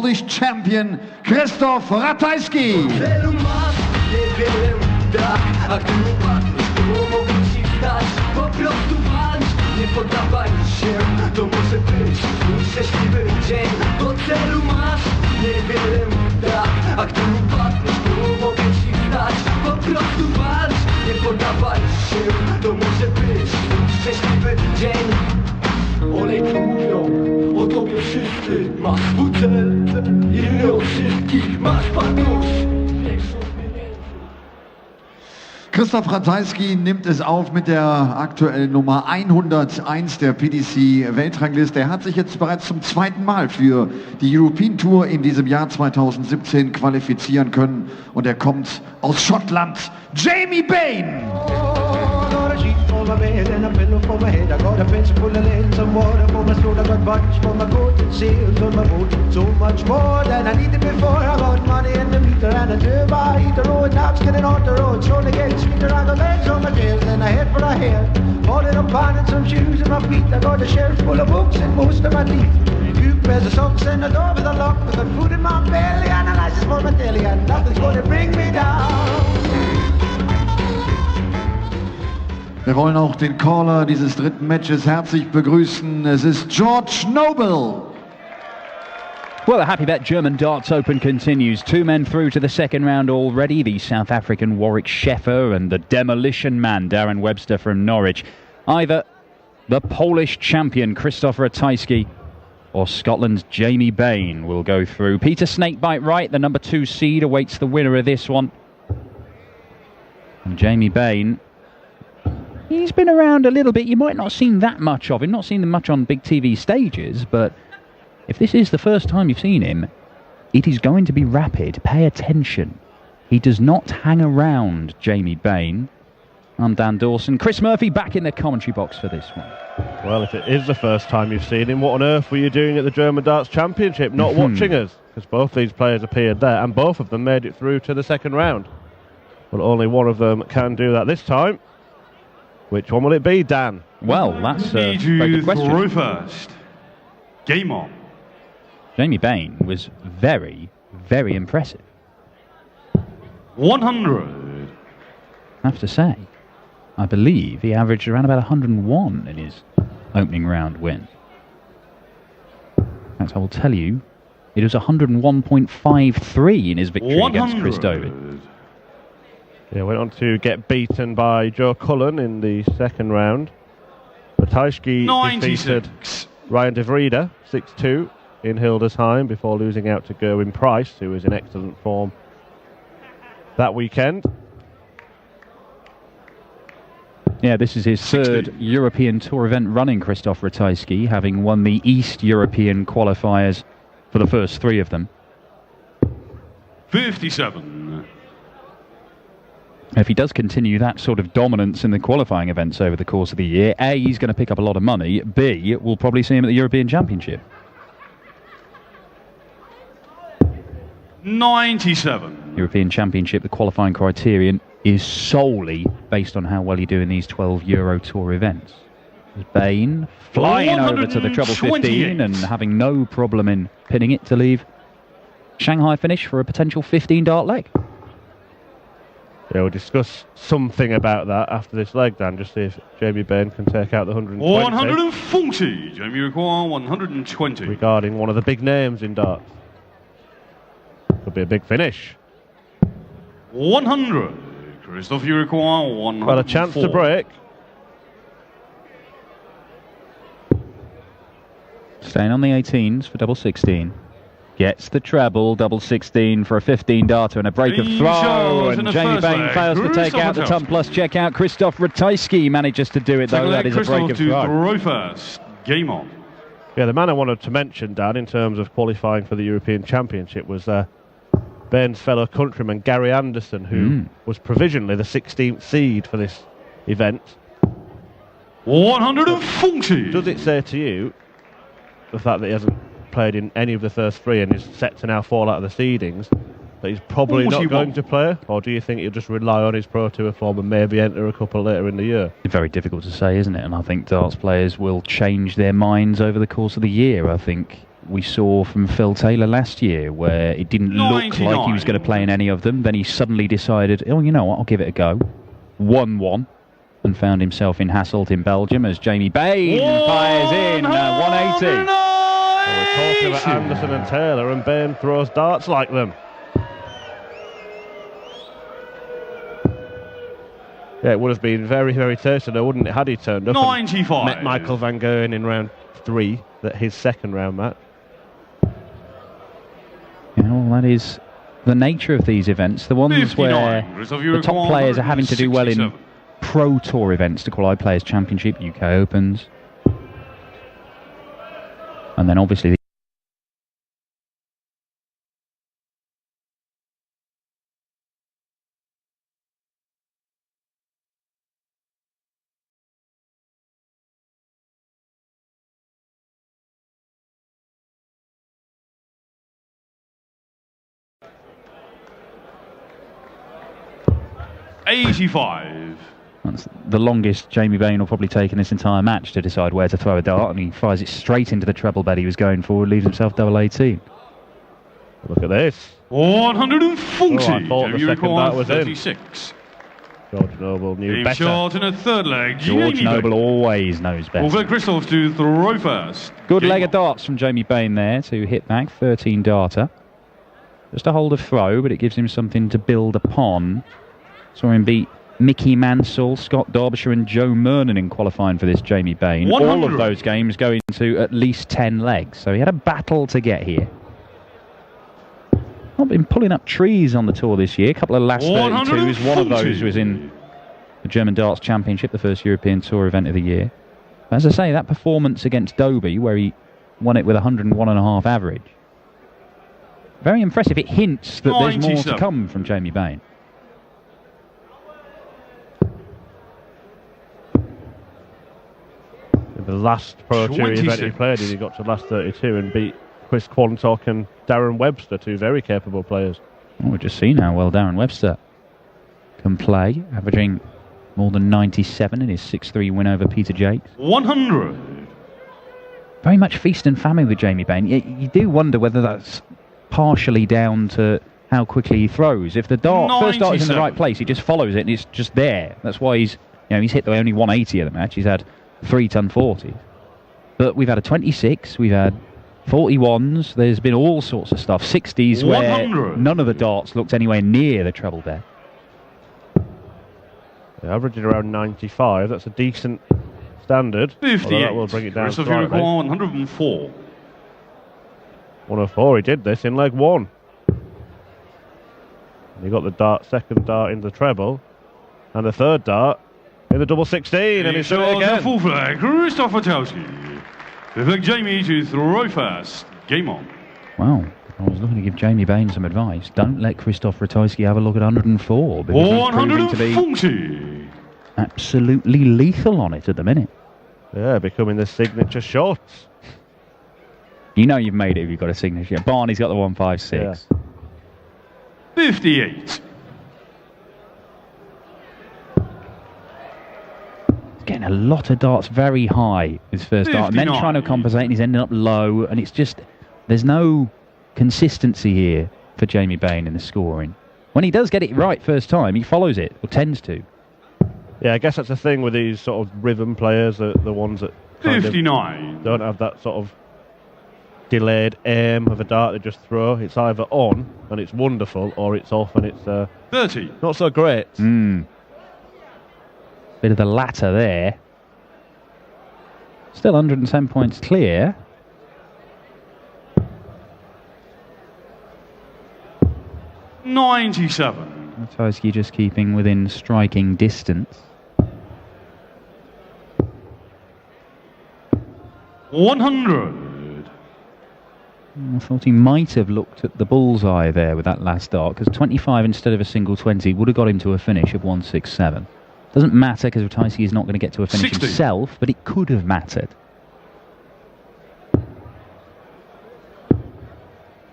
Polish champion Krzysztof Ratajski. Po prostu walcz, nie poddawaj się. To może być twój szczęśliwy dzień. Do celu masz niewiele uda, a gdy upadniesz, to mogę ci stać. Po prostu walcz, nie poddawaj się. To może być twój szczęśliwy dzień. Olej mówią o tobie wszyscy. Masz swój cel i nie od wszystkich. Masz pamięć. Krzysztof Ratajski nimmt es auf mit der aktuellen Nummer 101 der PDC-Weltrangliste. Er hat sich jetzt bereits zum zweiten Mal für die European Tour in diesem Jahr 2017 qualifizieren können. Und er kommt aus Schottland, Jamie Bain. My bed and a pillow for my head. I got a pencil full of lead, some water for my throat. I got buttons for my coat and sails on my boat. So much more than I needed before. I got money in the meter and a turbo. I eat the road, knobs getting on the road. Slowly getting sweeter. I got legs on my tails and a head for a hair. Holding up on and some shoes in my feet. I got a shelf full of books and most of my teeth. Two pairs of socks and a door with a lock. I got food in my belly and a license for my telly. And nothing's gonna bring me down. Wir wollen auch den Caller dieses dritten Matches herzlich begrüßen. Es ist George Noble. Well, the Happy Bet German Darts Open continues. Two men through to the second round already. The South African Warwick Scheffer and the Demolition Man, Darren Webster from Norwich. Either the Polish champion, Krzysztof Ratajski, or Scotland's Jamie Bain will go through. Peter Snakebite Wright, the number 2 seed, awaits the winner of this one. And Jamie Bain, he's been around a little bit. You might not have seen that much of him, not seen him much on big TV stages, but if this is the first time you've seen him, it is going to be rapid. Pay attention. He does not hang around, Jamie Bain. I'm Dan Dawson. Chris Murphy back in the commentary box for this one. Well, if it is the first time you've seen him, what on earth were you doing at the German Darts Championship, not watching us? Because both these players appeared there, and both of them made it through to the second round. But only one of them can do that this time. Which one will it be, Dan? Well, that's a very good question. Throw first. Game on. Jamie Bain was very, very impressive. 100. I have to say, I believe he averaged around about 101 in his opening round win. In fact, I will tell you, it was 101.53 in his victory 100. against Chris Dovid. Yeah, went on to get beaten by Joe Cullen in the second round. Ratajski defeated Ryan de Vrede 6-2 in Hildesheim before losing out to Gerwin Price, who was in excellent form that weekend. Yeah, this is his third European Tour event running, Krzysztof Ratajski, having won the East European qualifiers for the first 3 of them. 57. If he does continue that sort of dominance in the qualifying events over the course of the year, A, he's going to pick up a lot of money, B, we'll probably see him at the European Championship. 97. European Championship, the qualifying criterion is solely based on how well you do in these 12 Euro Tour events. Bain flying over to the treble 15 and having no problem in pinning it to leave Shanghai finish for a potential 15 dart leg. Yeah, we'll discuss something about that after this leg, Dan, just see if Jamie Bain can take out the 120. 140. Jamie require 120. Regarding one of the big names in darts. Could be a big finish. 100. Krzysztof, you require 104. Well, a chance to break. Staying on the 18s for double 16. Gets the treble, double 16 for a 15 darter and a break of throw, and Jamie Bain fails to take out the ton plus check out. Krzysztof Ratajski manages to do it though. That is a break of throw. First. Game on. Yeah, the man I wanted to mention, Dan, in terms of qualifying for the European Championship was Bain's fellow countryman Gary Anderson, who was provisionally the 16th seed for this event. 140. Does it say to you the fact that he hasn't played in any of the first 3 and is set to now fall out of the seedings, that he's probably not going to play? Or do you think he'll just rely on his Pro Tour form and maybe enter a couple later in the year? It's very difficult to say, isn't it? And I think darts players will change their minds over the course of the year. I think we saw from Phil Taylor last year, where it didn't look like he was going to play in any of them. Then he suddenly decided, oh, you know what, I'll give it a go. 1-1, and found himself in Hasselt in Belgium as Jamie Bain fires in 180. Well, we're talking about Anderson and Taylor, and Bain throws darts like them. Yeah, it would have been very, very tasty, though, wouldn't it, had he turned up 95. and met Michael van Gerwen in round 3, his second round match. You know, that is the nature of these events. The ones where the top players are having to do well in Pro Tour events to qualify, Players' Championship, UK Opens. And then obviously 85. That's the longest Jamie Bain will probably take in this entire match to decide where to throw a dart, and he fires it straight into the treble bed he was going for, leaves himself double 18. Look at this. 140. I thought the second dart was 36. George Noble knew better. Shot in a third leg. George Noble always knows better. Over Krzysztof to throw first. Good leg of darts from Jamie Bain there to hit back, 13 darter. Just a hold of throw, but it gives him something to build upon. Saw him beat Mickey Mansell, Scott Derbyshire and Joe Mernon in qualifying for this Jamie Bain. 100. All of those games go into at least 10 legs, so he had a battle to get here. Not been pulling up trees on the tour this year. A couple of last 32s. One of those was in the German Darts Championship, the first European Tour event of the year. As I say, that performance against Doby, where he won it with 101.5 average, very impressive. It hints that there's more to come from Jamie Bain. The last Pro Tour event he played in, he got to the last 32 and beat Chris Quantock and Darren Webster, two very capable players. Well, we've just seen how well Darren Webster can play, averaging more than 97 in his 6-3 win over Peter Jakes. 100. Very much feast and famine with Jamie Bain. You do wonder whether that's partially down to how quickly he throws. If the first dart is in the right place, he just follows it and it's just there. That's why he's hit the only 180 of the match. He's had 3-ton 40s. But we've had a 26, we've had 41s, there's been all sorts of stuff. 60s where 100. None of the darts looked anywhere near the treble deck. They're averaging around 95, that's a decent standard. 58. That will bring it down Krzysztof slightly. 104. 104, he did this in leg 1. And he got the second dart in the treble, and the third dart in the double 16, and he's doing it again. Full flag, Krzysztof Ratajski. The flag Jamie to throw first. Game on. Wow, I was looking to give Jamie Bain some advice. Don't let Krzysztof Ratajski have a look at 104, because he's proving to be absolutely lethal on it at the minute. Yeah, becoming the signature shots. You know you've made it if you've got a signature. Barney's got the 156. Yeah. 58. Getting a lot of darts very high his first dart, and then trying to compensate, and he's ending up low, and it's just, there's no consistency here for Jamie Bain in the scoring. When he does get it right first time, he follows it, or tends to. Yeah, I guess that's the thing with these sort of rhythm players, the ones that 59. Don't have that sort of delayed aim of a dart they just throw. It's either on, and it's wonderful, or it's off, and it's 30. not so great. Bit of the latter there. Still 110 points clear. $97. Ratajski just keeping within striking distance. 100. I thought he might have looked at the bullseye there with that last dart, because 25 instead of a single 20 would have got him to a finish of 167. Doesn't matter, because Ratajski is not going to get to a finish 60. himself, but it could have mattered.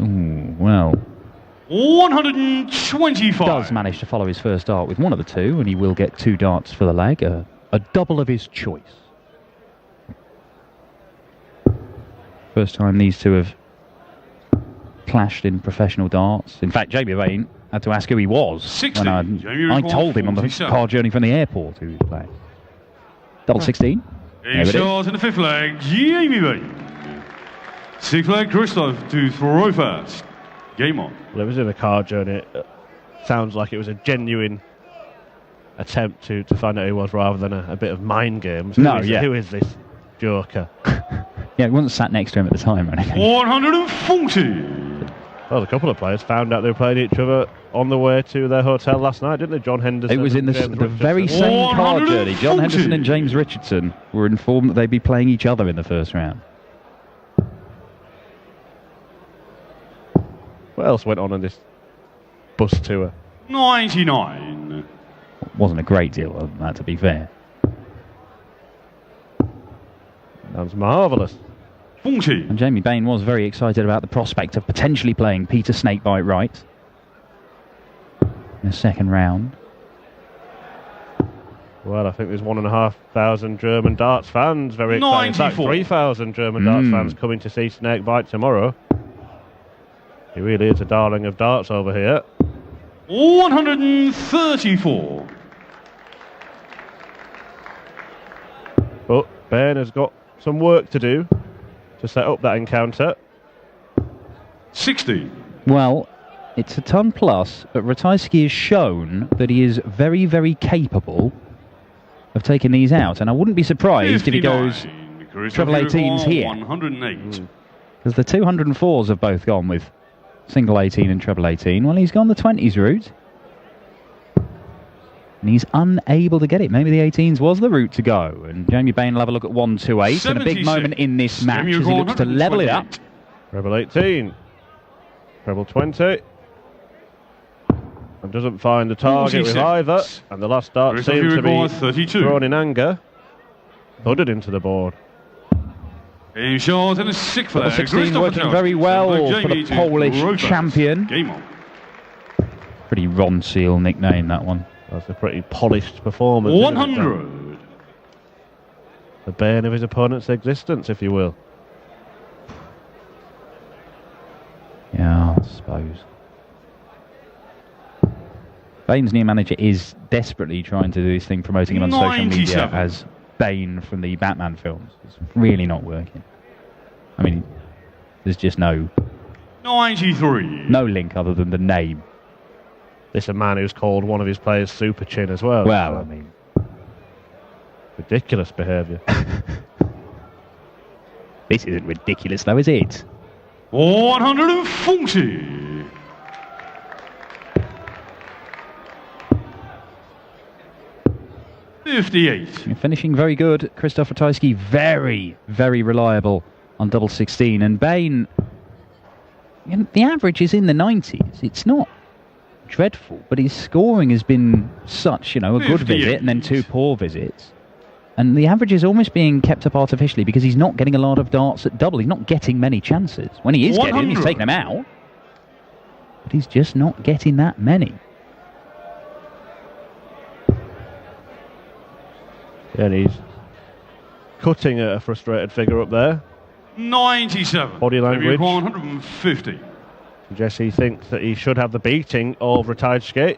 Ooh, well. 125. Does manage to follow his first dart with one of the two, and he will get 2 darts for the leg, a double of his choice. First time these two have clashed in professional darts. In fact, Jamie Bain had to ask who he was 60. when I told him on the car journey from the airport who he was playing. Double 16. A shot in the fifth leg, Jamie Bain. Sixth leg, Krzysztof to throw first. Game on. Well, it was in a car journey. Sounds like it was a genuine attempt to find out who he was rather than a bit of mind games. Who is this joker? Yeah, we wasn't sat next to him at the time or anything. 140. Well, a couple of players found out they were playing each other on the way to their hotel last night, didn't they? John Henderson. It was in the very same car journey. John Henderson and James Richardson were informed that they'd be playing each other in the first round. What else went on this bus tour? 99. Wasn't a great deal of that, to be fair. Sounds marvellous. 40. And Jamie Bain was very excited about the prospect of potentially playing Peter Snakebite Wright in the second round. Well, I think there's 1,500 German darts fans very excited. In fact, 3,000 German darts fans coming to see Snakebite tomorrow. He really is a darling of darts over here. 134. But Bain has got some work to do to set up that encounter. 60. Well, it's a ton plus, but Ratajski has shown that he is very, very capable of taking these out. And I wouldn't be surprised 59. If he goes treble 18s here. 108. Because the 204s have both gone with single 18 and treble 18. Well, he's gone the 20s route. And he's unable to get it. Maybe the 18s was the route to go. And Jamie Bain will have a look at 128. And a big moment in this match as he looks to level it up. Treble 18. Treble 20. And doesn't find the target with either. And the last dart seems to be 32. thrown in anger. Thudded into the board. In short and a sixth flag. 16 working very well for the Polish champion. Game on. Pretty Ron Seal nickname, that one. That's a pretty polished performance. 100. The bane of his opponent's existence, if you will. Yeah, I suppose. Bain's new manager is desperately trying to do this thing, promoting him on social media as Bain from the Batman films. It's really not working. I mean, there's just no 93. No link other than the name. This is a man who's called one of his players Super Chin as well. Well, I mean, ridiculous behaviour. This isn't ridiculous, though, is it? 140. You're finishing very good. Krzysztof Ratajski, very, very reliable on double 16. And Bain, the average is in the 90s. It's not dreadful, but his scoring has been such, a good visit and then two poor visits. And the average is almost being kept up artificially because he's not getting a lot of darts at double. He's not getting many chances. When he is getting them, he's taking them out. But he's just not getting that many. And he's cutting a frustrated figure up there. 97. Body language. 150. Jesse thinks that he should have the beating of Ratajski.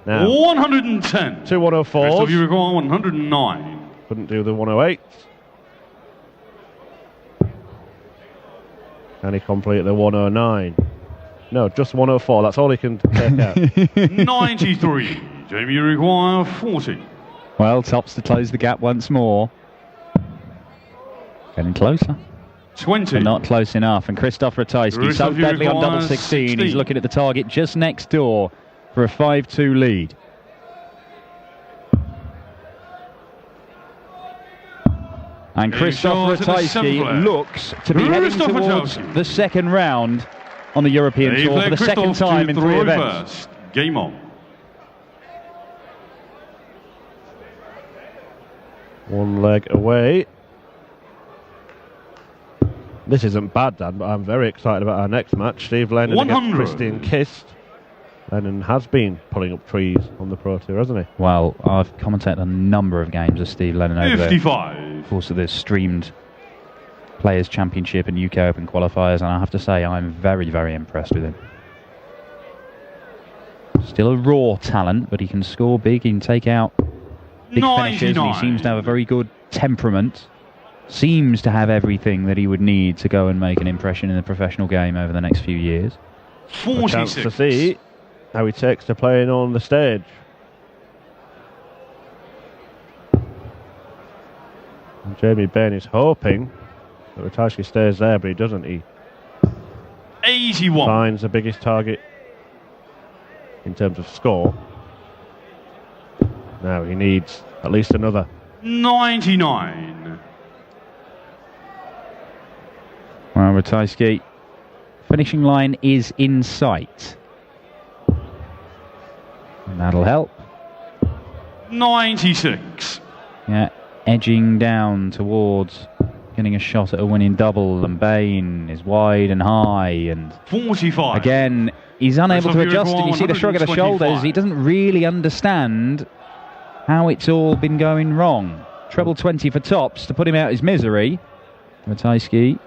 Now 110. 2 104s. You require 109. Couldn't do the 108. Can he complete the 109? No, just 104. That's all he can take out. 93. Jamie, you require 40. Well, tops to close the gap once more. Getting closer. 20. But not close enough. And Krzysztof Ratajski, so deadly on double 16. He's looking at the target just next door for a 5-2 lead. And Krzysztof Ratajski looks to be heading towards the second round on the European Tour for the second time in 3 events. Game on. One leg away. This isn't bad, Dan, but I'm very excited about our next match. Steve Lennon against Christian Kist. Lennon has been pulling up trees on the Pro Tour, hasn't he? Well, I've commentated a number of games of Steve Lennon over 55. there. Of course, they're streamed Players' Championship and UK Open qualifiers, and I have to say I'm very, very impressed with him. Still a raw talent, but he can score big, he can take out big finishes, and he seems to have a very good temperament. Seems to have everything that he would need to go and make an impression in the professional game over the next few years. 46. A chance to see how he takes to playing on the stage. And Jamie Bain is hoping that Ratajski stays there, but he doesn't. He 81. finds the biggest target in terms of score. Now he needs at least another. 99. Well, Ratajski, finishing line is in sight. And that'll help. 96. Yeah, edging down towards getting a shot at a winning double, and Bain is wide and high, and 45. again, he's unable to adjust, and you see the shrug of the shoulders. He doesn't really understand how it's all been going wrong. Treble 20 for tops to put him out his misery. Ratajski.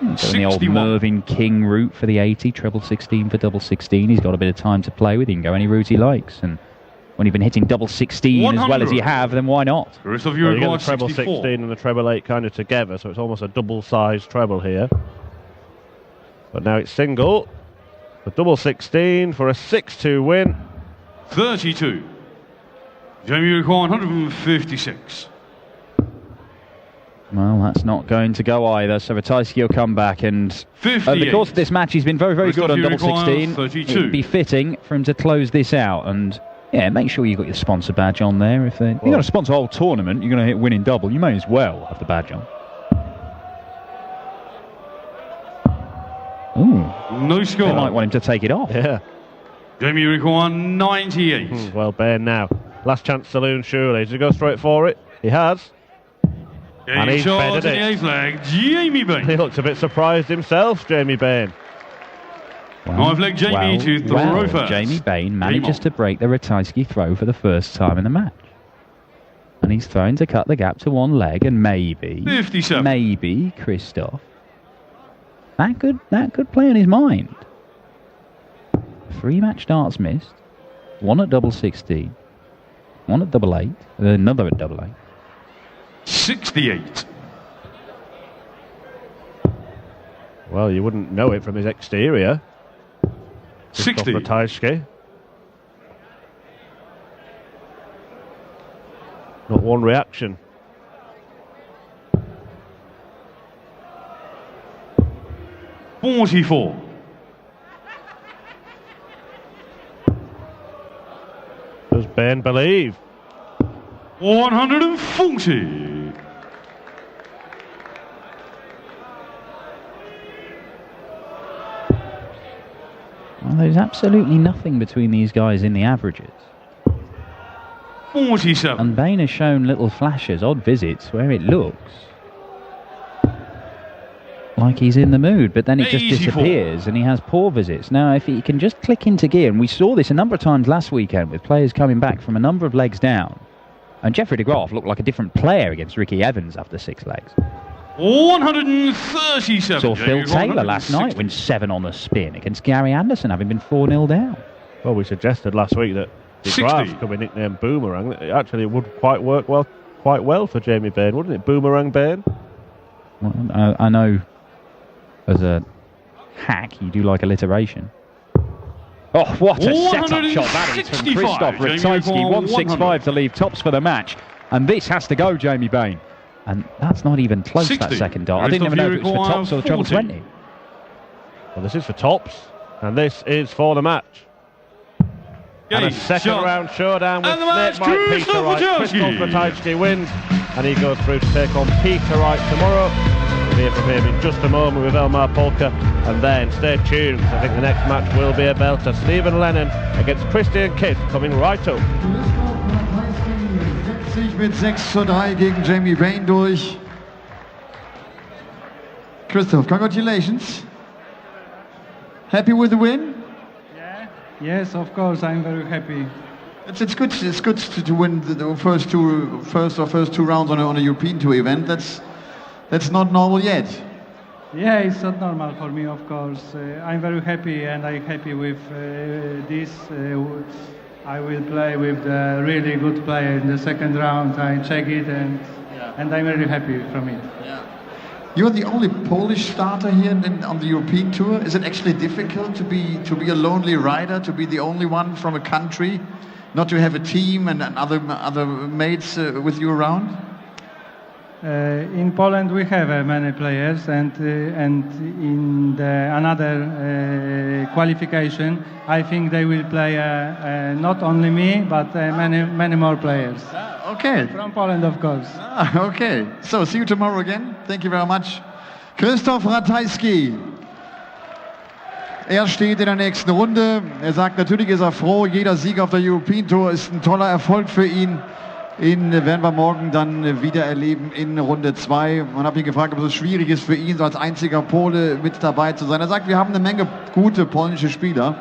He's on the old Mervyn King route for the 80, treble 16 for double 16. He's got a bit of time to play with. He can go any route he likes. And when you've been hitting double 16 100. As well as you have, then why not? You get the treble 16 and the treble 8 kind of together, so it's almost a double-sized treble here. But now it's single. The double 16 for a 6-2 win. 32. Jamie require 156. Well, that's not going to go either, so Ratajski will come back, and over the course of this match he's been very, very good on double 16. 32. It'd be fitting for him to close this out, and yeah, make sure you've got your sponsor badge on there. If you're going to sponsor a whole tournament, you're going to hit winning double, you may as well have the badge on. Ooh. No score. They might want him to take it off. Yeah. Jamie require 98. Well, Bain now. Last chance saloon, surely. Does he go straight for it? He has. And he's bedded it. Flag, Jamie Bain. He looks a bit surprised himself, Jamie Bain. Well, flag Jamie to throw first. Jamie Bain manages to break the Ratajski throw for the first time in the match. And he's thrown to cut the gap to one leg, and maybe 57. Maybe Krzysztof. That could play on his mind. 3 match darts missed. 1 at double 16. 1 at double 8. And another at double 8. 68. Well, you wouldn't know it from his exterior. 60. Ratajski. Not one reaction. $44. Does Bain believe? 140. Well, there's absolutely nothing between these guys in the averages. 47. And Bain has shown little flashes, odd visits, where it looks like he's in the mood, but then it just disappears and he has poor visits. Now, if he can just click into gear, and we saw this a number of times last weekend with players coming back from a number of legs down, and Jeffrey de Graaf looked like a different player against Ricky Evans after 6 legs. 137. Saw Phil Taylor last night win 7 on the spin against Gary Anderson, having been 4-0 down. Well, we suggested last week that de Graaf could be nicknamed Boomerang. Actually, it would quite well for Jamie Bain, wouldn't it? Boomerang Bain. Well, I know as a hack you do like alliteration. Oh, what a setup shot that is from Krzysztof Ratajski. 165 to leave tops for the match, and this has to go, Jamie Bain. And that's not even close, 60. That second dart. I didn't even know if it was for tops or the treble 20. Well, this is for tops, and this is for the match. And a second round showdown with Snake Mike Peter Wright. Krzysztof Ratajski wins, and he goes through to take on Peter Wright tomorrow. We'll hear from him in just a moment with Elmar Polka, and then stay tuned. I think the next match will be a belter. Stephen Lennon against Christian Kidd coming right up. Mit 6:3 gegen Jamie Bain durch. Krzysztof, congratulations. Happy with the win? Yeah. Yes, of course, I'm very happy. It's good. It's good to win the first two rounds on a European Tour event. That's not normal yet. Yeah, it's not normal for me, of course. I'm very happy, and I'm happy with this. I will play with the really good player in the second round. I check it, and I'm very happy from it. Yeah. You're the only Polish starter here on the European Tour. Is it actually difficult to be a lonely rider, to be the only one from a country, not to have a team and other mates with you around? In Poland we have many players, and in another qualification, I think they will play not only me, but many more players. Okay. From Poland, of course. Okay. So see you tomorrow again. Thank you very much. Krzysztof Ratajski. Er steht in der nächsten Runde. Er sagt, natürlich ist er froh. Jeder Sieg auf der European Tour ist ein toller Erfolg für ihn. Ihn werden wir morgen dann wieder erleben in Runde 2. Man hat ihn gefragt, ob es schwierig ist für ihn, so als einziger Pole mit dabei zu sein. Er sagt, wir haben eine Menge gute polnische Spieler,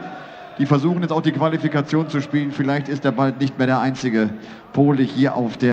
die versuchen jetzt auch die Qualifikation zu spielen. Vielleicht ist er bald nicht mehr der einzige Pole hier auf der